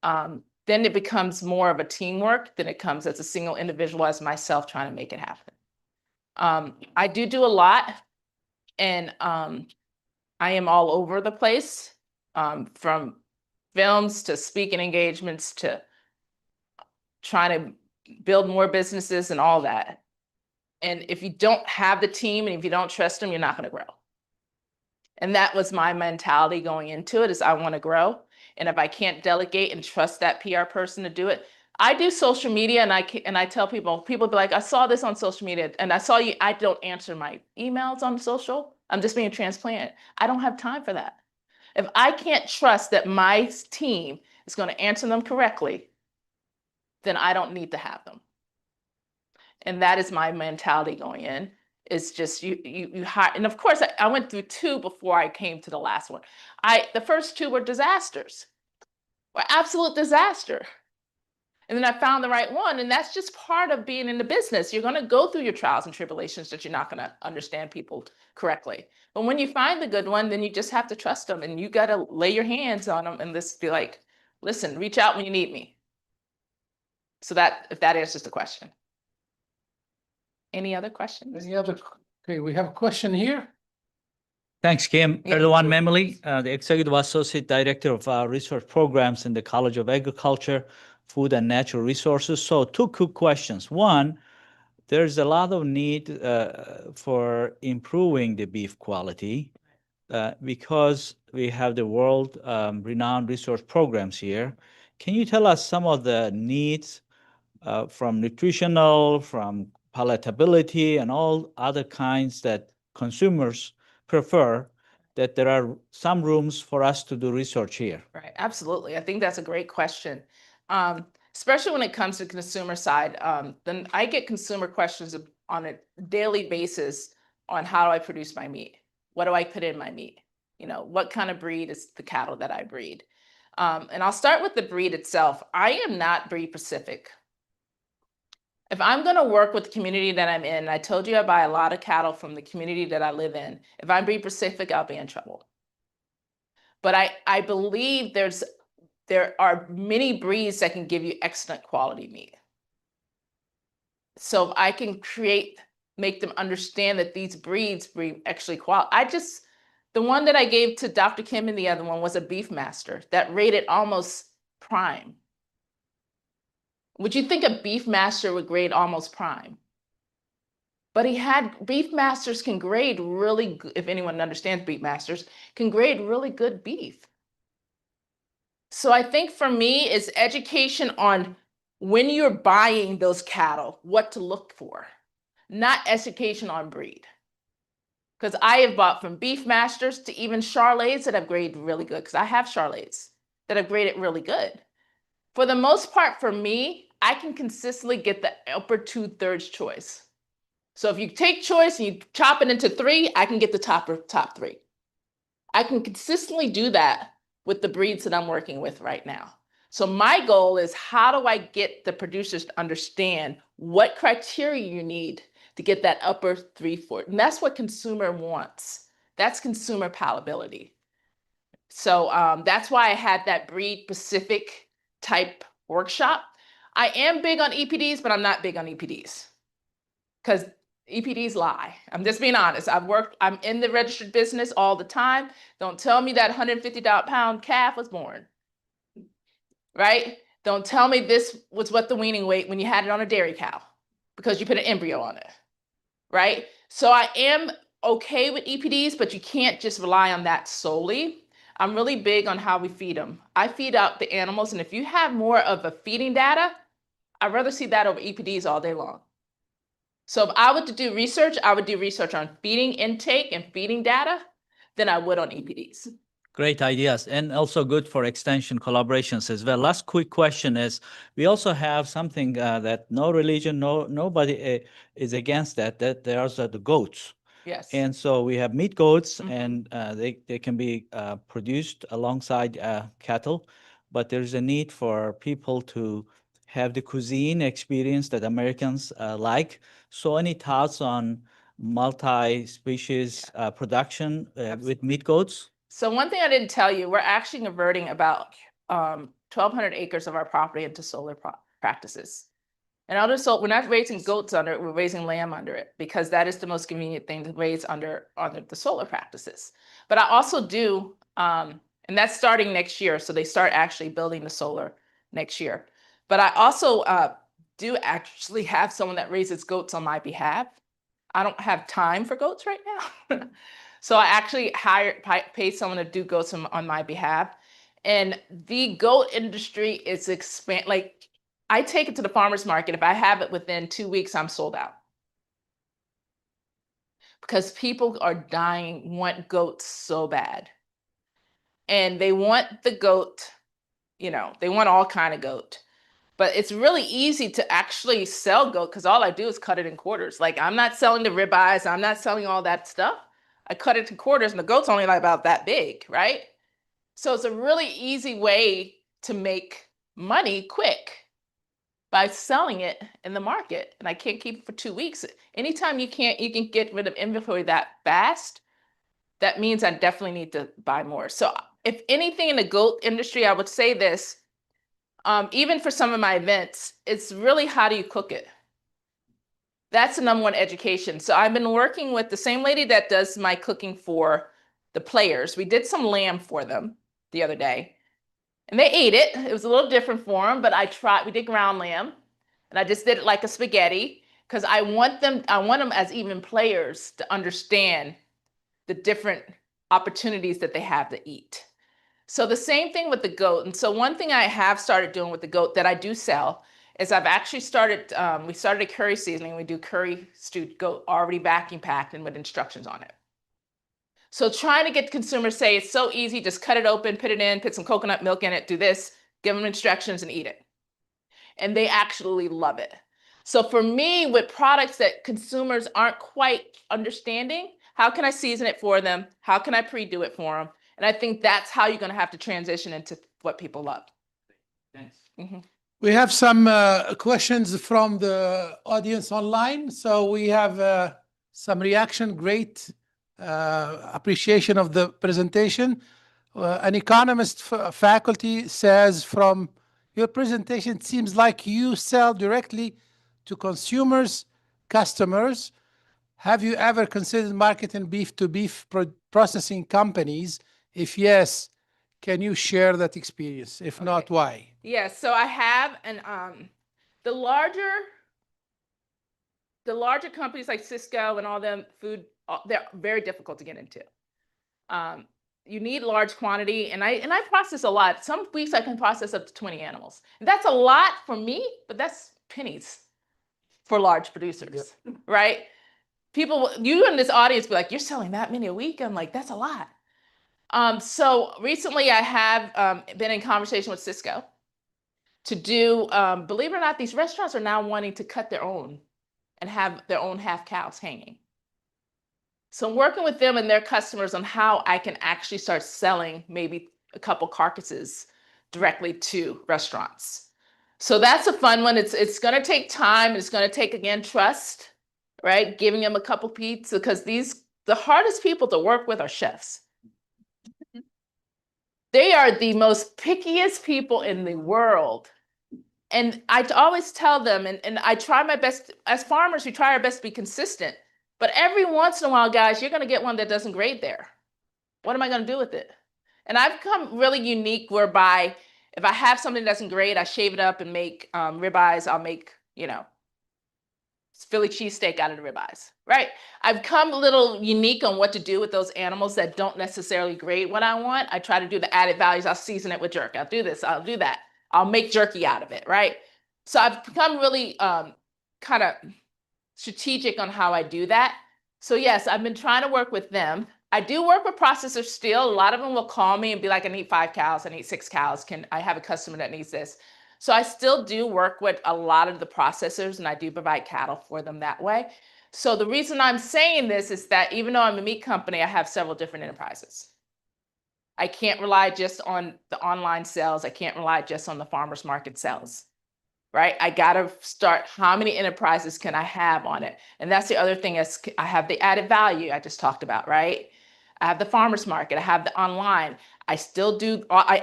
Then it becomes more of a teamwork than it comes as a single individual, as myself trying to make it happen. I do a lot, and I am all over the place, from films to speaking engagements to trying to build more businesses and all that. And if you don't have the team and if you don't trust them, you're not going to grow. And that was my mentality going into it, is I want to grow. And if I can't delegate and trust that PR person to do it, I do social media, and I tell people be like, I saw this on social media and I saw you, I don't answer my emails on social. I'm just being transparent. I don't have time for that. If I can't trust that my team is going to answer them correctly, then I don't need to have them. And that is my mentality going in. It's just you hire, and of course I went through 2 before I came to the last one. The first 2 were disasters, were absolute disaster. And then I found the right one, and that's just part of being in the business. You're going to go through your trials and tribulations that you're not going to understand people correctly. But when you find the good one, then you just have to trust them, and you got to lay your hands on them and just be like, listen, reach out when you need me. So that, if that answers the question. Any other questions? Okay, we have a question here. Thanks, Kim. Yeah. Erdogan Memoli, the Executive Associate Director of Research Programs in the College of Agriculture, Food and Natural Resources. So 2 quick questions. One, there's a lot of need for improving the beef quality because we have the world renowned resource programs here. Can you tell us some of the needs from nutritional, from palatability, and all other kinds that consumers prefer, that there are some rooms for us to do research here? Right, absolutely. I think that's a great question. especially when it comes to consumer side. Then I get consumer questions on a daily basis on how do I produce my meat? What do I put in my meat? You know, what kind of breed is the cattle that I breed? And I'll start with the breed itself. I am not breed specific. If I'm going to work with the community that I'm in, I told you I buy a lot of cattle from the community that I live in. If I'm breed specific, I'll be in trouble. But I believe there are many breeds that can give you excellent quality meat. So if I can make them understand that these breeds breed actually quality. The one that I gave to Dr. Kim and the other one was a Beefmaster that rated almost prime. Would you think a Beefmaster would grade almost prime? But Beefmasters can grade really good, if anyone understands Beefmasters, can grade really good beef. So I think for me, it's education on when you're buying those cattle, what to look for, not education on breed. Because I have bought from Beefmasters to even Charolais that have graded really good, because I have Charolais that have graded really good. For the most part, for me, I can consistently get the upper 2/3 choice. So if you take choice and you chop it into 3, I can get the top 3. I can consistently do that with the breeds that I'm working with right now. So my goal is, how do I get the producers to understand what criteria you need to get that upper 3/4? And that's what consumer wants. That's consumer palatability. So that's why I had that breed specific type workshop. I am big on EPDs, but I'm not big on EPDs because EPDs lie. I'm just being honest. I'm in the registered business all the time. Don't tell me that 150-pound calf was born, right? Don't tell me this was what the weaning weight when you had it on a dairy cow because you put an embryo on it, right? So I am okay with EPDs, but you can't just rely on that solely. I'm really big on how we feed them. I feed out the animals, and if you have more of a feeding data, I'd rather see that over EPDs all day long. So if I were to do research, I would do research on feeding intake and feeding data than I would on EPDs. Great ideas, and also good for extension collaborations as well. Last quick question is, we also have something that no religion, nobody is against that there are the goats. Yes. And so we have meat goats, and they can be produced alongside cattle, but there's a need for people to have the cuisine experience that Americans like. So any thoughts on multi-species production with meat goats? So one thing I didn't tell you, we're actually converting about 1,200 acres of our property into solar practices. And we're not raising goats under it, we're raising lamb under it, because that is the most convenient thing to raise under the solar practices. But I also do, and that's starting next year, so they start actually building the solar next year. But I also do actually have someone that raises goats on my behalf. I don't have time for goats right now. So I actually pay someone to do goats on my behalf. And the goat industry is like, I take it to the farmer's market. If I have it within 2 weeks, I'm sold out. Because people are dying, want goats so bad. And they want the goat, they want all kind of goat. But it's really easy to actually sell goat because all I do is cut it in quarters. Like, I'm not selling the ribeyes, I'm not selling all that stuff. I cut it to quarters and the goat's only like about that big, right? So it's a really easy way to make money quick by selling it in the market. And I can't keep it for 2 weeks. Anytime you can get rid of inventory that fast, that means I definitely need to buy more. So if anything in the goat industry, I would say this, even for some of my events, it's really how do you cook it? That's the #1 education. So I've been working with the same lady that does my cooking for the players. We did some lamb for them the other day, and they ate it. It was a little different for them, but we did ground lamb, and I just did it like a spaghetti because I want them as even players to understand the different opportunities that they have to eat. So the same thing with the goat. And so one thing I have started doing with the goat that I do sell is I've actually started, we started a curry seasoning. We do curry stewed goat already vacuum packed and with instructions on it. So trying to get consumers say it's so easy, just cut it open, put it in, put some coconut milk in it, do this, give them instructions and eat it. and they actually love it. So for me, with products that consumers aren't quite understanding, how can I season it for them? How can I pre-do it for them? And I think that's how you're going to have to transition into what people love. Thanks. We have some questions from the audience online. So we have some reaction, great appreciation of the presentation. An economist faculty says, from your presentation, it seems like you sell directly to consumers, customers. Have you ever considered marketing beef to beef processing companies? If yes, can you share that experience? If not, why? Yes, so I have, and the larger companies like Cisco and all them food, they're very difficult to get into. You need large quantity, and I process a lot. Some weeks I can process up to 20 animals. And that's a lot for me, but that's pennies for large producers, right? People, you in this audience be like, you're selling that many a week? I'm like, that's a lot. So recently I have been in conversation with Cisco to do, believe it or not, these restaurants are now wanting to cut their own and have their own half cows hanging. So I'm working with them and their customers on how I can actually start selling maybe a couple carcasses directly to restaurants. So that's a fun one. It's going to take time. It's going to take, again, trust, right? Giving them a couple pieces, because the hardest people to work with are chefs. They are the most pickiest people in the world. And I always tell them, and I try my best, as farmers, we try our best to be consistent. But every once in a while, guys, you're going to get one that doesn't grade there. What am I going to do with it? And I've become really unique whereby if I have something that doesn't grade, I shave it up and make ribeyes. I'll make, Philly cheesesteak out of the ribeyes, right? I've come a little unique on what to do with those animals that don't necessarily grade what I want. I try to do the added values. I'll season it with jerk. I'll do this. I'll do that. I'll make jerky out of it, right? So I've become really kind of strategic on how I do that. So yes, I've been trying to work with them. I do work with processors still. A lot of them will call me and be like, I need 5 cows. I need 6 cows. I have a customer that needs this? So I still do work with a lot of the processors, and I do provide cattle for them that way. So the reason I'm saying this is that even though I'm a meat company, I have several different enterprises. I can't rely just on the online sales. I can't rely just on the farmer's market sales, right? I got to start, how many enterprises can I have on it? And that's the other thing, is I have the added value I just talked about, right? I have the farmer's market. I have the online. I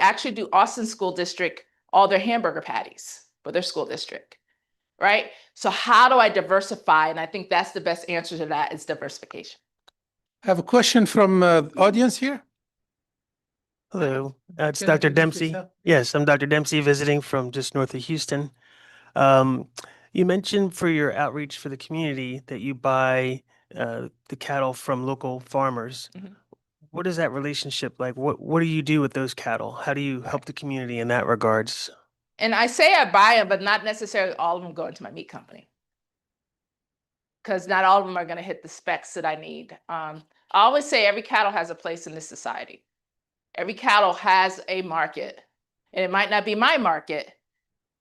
actually do Austin School District, all their hamburger patties for their school district, right? So how do I diversify? And I think that's the best answer to that, is diversification. I have a question from the audience here. Hello, it's Can you Dr. introduce Dempsey. yourself? Yes, I'm Dr. Dempsey, visiting from just north of Houston. You mentioned for your outreach for the community that you buy the cattle from local farmers. Mhm. What is that relationship like? What do you do with those cattle? How do you help the community in that regards? And I say I buy them, but not necessarily all of them go into my meat company, because not all of them are going to hit the specs that I need. I always say every cattle has a place in this society. Every cattle has a market, and it might not be my market,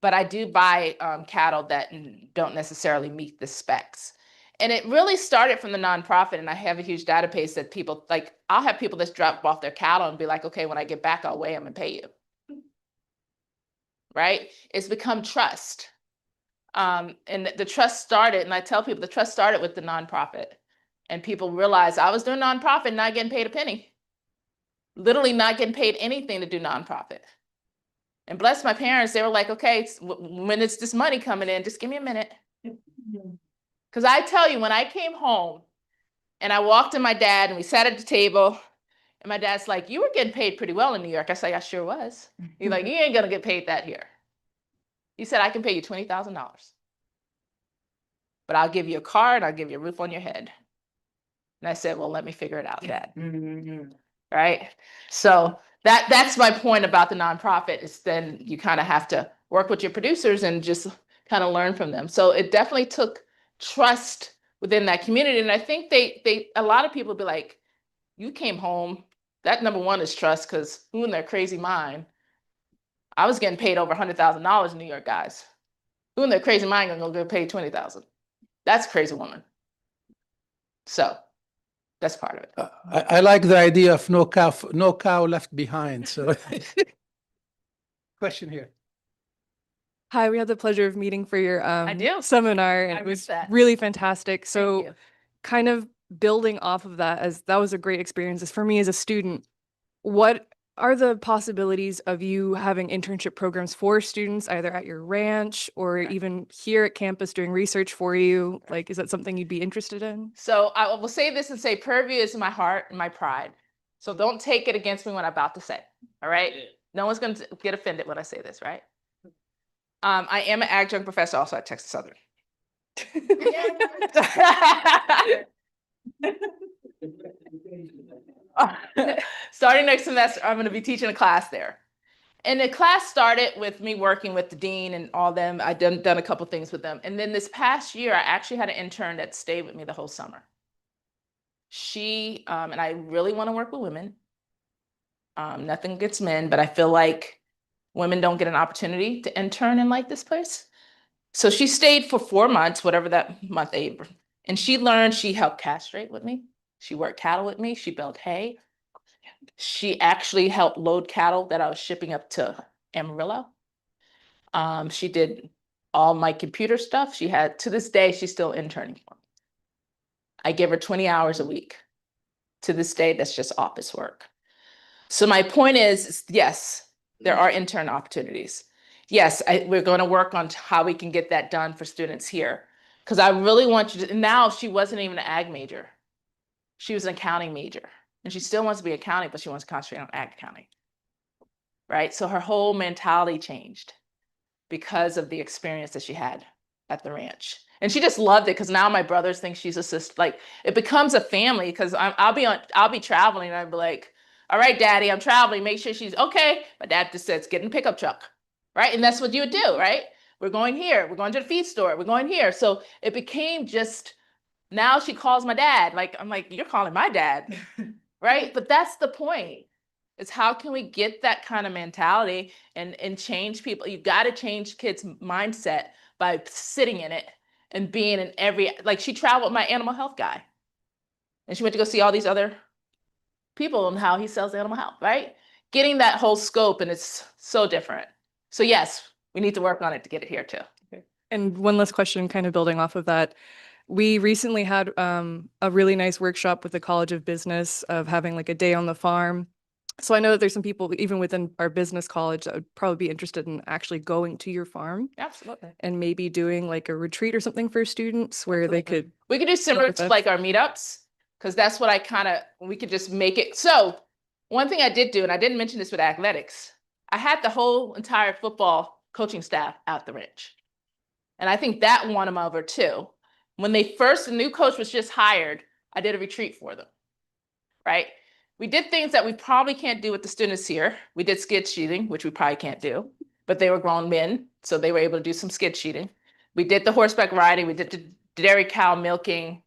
but I do buy cattle that don't necessarily meet the specs. And it really started from the nonprofit, and I have a huge database that people, like, I'll have people that drop off their cattle and be like, okay, when I get back, I'll weigh them and pay you. Right? It's become trust. And the trust started, and I tell people the trust started with the nonprofit. And people realized I was doing nonprofit, not getting paid a penny. Literally not getting paid anything to do nonprofit. And bless my parents, they were like, okay, when it's this money coming in, just give me a minute. Because I tell you, when I came home and I walked in my dad and we sat at the table, and my dad's like, you were getting paid pretty well in New York. I said, I sure was. He's like, you ain't going to get paid that here. He said, I can pay you $20,000. But I'll give you a car and I'll give you a roof on your head. And I said, well, let me figure it out, Dad. Right? So that's my point about the nonprofit, is then you kind of have to work with your producers and just kind of learn from them. So it definitely took trust within that community. And I think a lot of people be like, you came home. That number one is trust, because who in their crazy mind? I was getting paid over $100,000 in New York, guys. Who in their crazy mind gonna go get paid 20,000? That's a crazy woman. So that's part of it. I like the idea of no cow left behind, so. Question here. Hi, we had the pleasure of meeting for your do. seminar, and I it was missed that. really fantastic. Thank So, you. kind of building off of that, as that was a great experience for me as a student. What are the possibilities of you having internship programs for students, either at your ranch or even here at campus doing research for you? Like, is that something you'd be interested in? So I will say this and say Prairie View is my heart and my pride. So don't take it against me what I'm about to say. All right. No one's going to get offended when I say this, right? I am an adjunct professor also at Texas Southern. Starting next semester, I'm going to be teaching a class there. And the class started with me working with the dean and all them. I've done a couple things with them. And then this past year, I actually had an intern that stayed with me the whole summer. She, and I really want to work with women. Nothing against men, but I feel like women don't get an opportunity to intern in like this place. So she stayed for 4 months, whatever that month, April. And she learned, she helped castrate with me. She worked cattle with me. She baled hay. She actually helped load cattle that I was shipping up to Amarillo. She did all my computer stuff. She had, to this day, she's still interning for me. I give her 20 hours a week. To this day, that's just office work. So my point is yes, there are intern opportunities. Yes, we're going to work on how we can get that done for students here. Because I really want you to, now she wasn't even an ag major. She was an accounting major. And she still wants to be accounting, but she wants to concentrate on ag accounting. Right? So her whole mentality changed because of the experience that she had at the ranch. And she just loved it because now my brothers think she's a sister. Like it becomes a family because I'll be traveling and I'll be like, all right, daddy, I'm traveling. Make sure she's okay. My dad just says, get in the pickup truck. Right? And that's what you would do, right? We're going here. We're going to the feed store. We're going here. So it became just, now she calls my dad. Like, I'm like, you're calling my dad. Right? But that's the point. Is how can we get that kind of mentality and change people? You've got to change kids' mindset by sitting in it and being in every, like she traveled with my animal health guy. And she went to go see all these other people and how he sells animal health, right? Getting that whole scope, and it's so different. So yes, we need to work on it to get it here too. And one last question, kind of building off of that. We recently had a really nice workshop with the College of Business of having like a day on the farm. So I know that there's some people even within our business college that would probably be interested in actually going to your farm Absolutely. and maybe doing like a retreat or something for students where they could. We could do similar with to us. like our meetups, because that's what I kind of, we could just make it. So one thing I did do, and I didn't mention this with athletics, I had the whole entire football coaching staff at the ranch. And I think that won them over too. When they first, the new coach was just hired, I did a retreat for them, right? We did things that we probably can't do with the students here. We did skid sheeting, which we probably can't do, but they were grown men, so they were able to do some skid sheeting. We did the horseback riding, we did the dairy cow milking.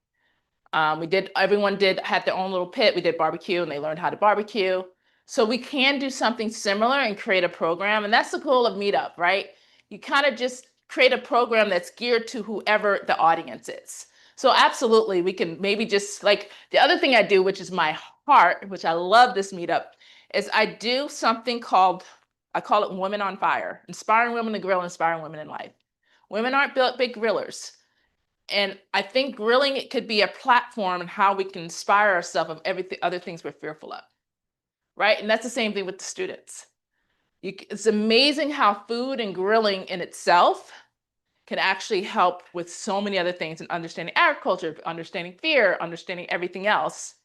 Everyone had their own little pit. We did barbecue and they learned how to barbecue. So we can do something similar and create a program. And that's the goal of Meetup, right? You kind of just create a program that's geared to whoever the audience is. So absolutely, we can maybe just like the other thing I do, which is my heart, which I love this meetup, is I do something called, I call it Women on Fire, inspiring women to grill, inspiring women in life. Women aren't big grillers. And I think grilling, it could be a platform and how we can inspire ourselves of everything, other things we're fearful of, right? And that's the same thing with the students. It's amazing how food and grilling in itself can actually help with so many other things and understanding agriculture, understanding fear, understanding everything else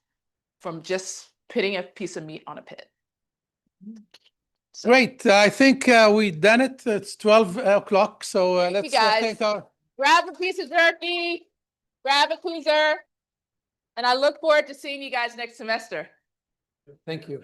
from just putting a piece of meat on a pit. Great. I think we've done it. It's 12 o'clock. So let's guys. thank our. Grab a piece of jerky, grab a cruiser, and I look forward to seeing you guys next semester. Thank you.